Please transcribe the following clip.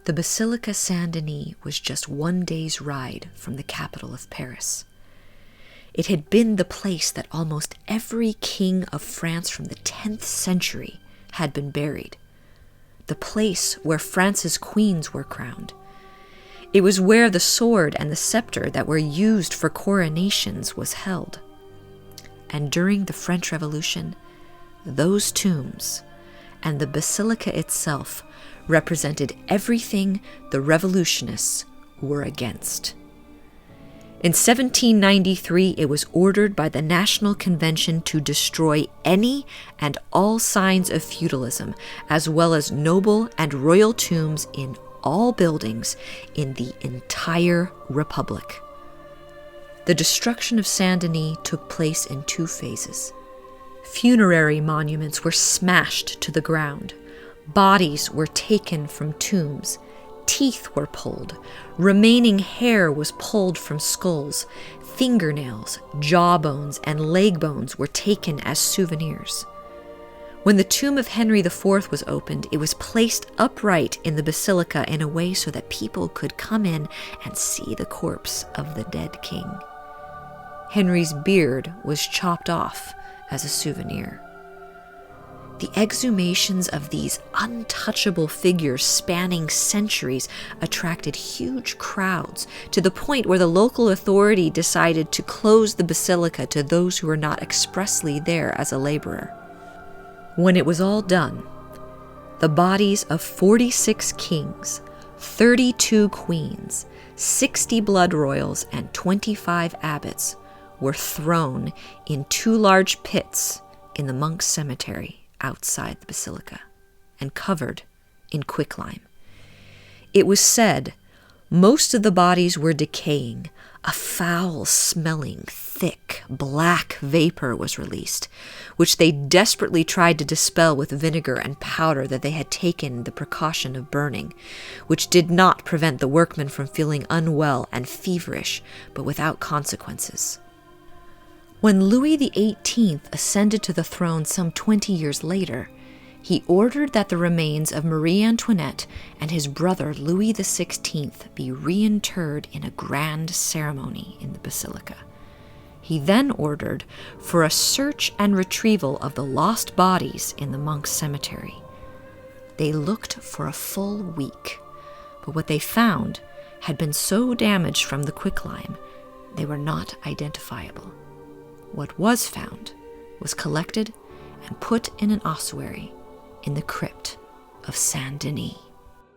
The Basilica Saint Denis was just 1 day's ride from the capital of Paris. It had been the place that almost every king of France from the 10th century had been buried, the place where France's queens were crowned. It was where the sword and the scepter that were used for coronations was held. And during the French Revolution, those tombs and the basilica itself represented everything the revolutionists were against. In 1793, it was ordered by the National Convention to destroy any and all signs of feudalism, as well as noble and royal tombs in all buildings in the entire Republic. The destruction of Saint Denis took place in 2 phases. Funerary monuments were smashed to the ground. Bodies were taken from tombs. Teeth were pulled. Remaining hair was pulled from skulls. Fingernails, jawbones, and leg bones were taken as souvenirs. When the tomb of Henry IV was opened, it was placed upright in the basilica in a way so that people could come in and see the corpse of the dead king. Henry's beard was chopped off as a souvenir. The exhumations of these untouchable figures spanning centuries attracted huge crowds, to the point where the local authority decided to close the basilica to those who were not expressly there as a laborer. When it was all done, the bodies of 46 kings, 32 queens, 60 blood royals, and 25 abbots were thrown in 2 large pits in the monks' cemetery outside the basilica and covered in quicklime. It was said most of the bodies were decaying. A foul-smelling, thick, black vapor was released, which they desperately tried to dispel with vinegar and powder that they had taken the precaution of burning, which did not prevent the workmen from feeling unwell and feverish, but without consequences. When Louis XVIII ascended to the throne some 20 years later, he ordered that the remains of Marie Antoinette and his brother Louis XVI be reinterred in a grand ceremony in the basilica. He then ordered for a search and retrieval of the lost bodies in the monks' cemetery. They looked for a full week, but what they found had been so damaged from the quicklime, they were not identifiable. What was found was collected and put in an ossuary in the crypt of Saint Denis.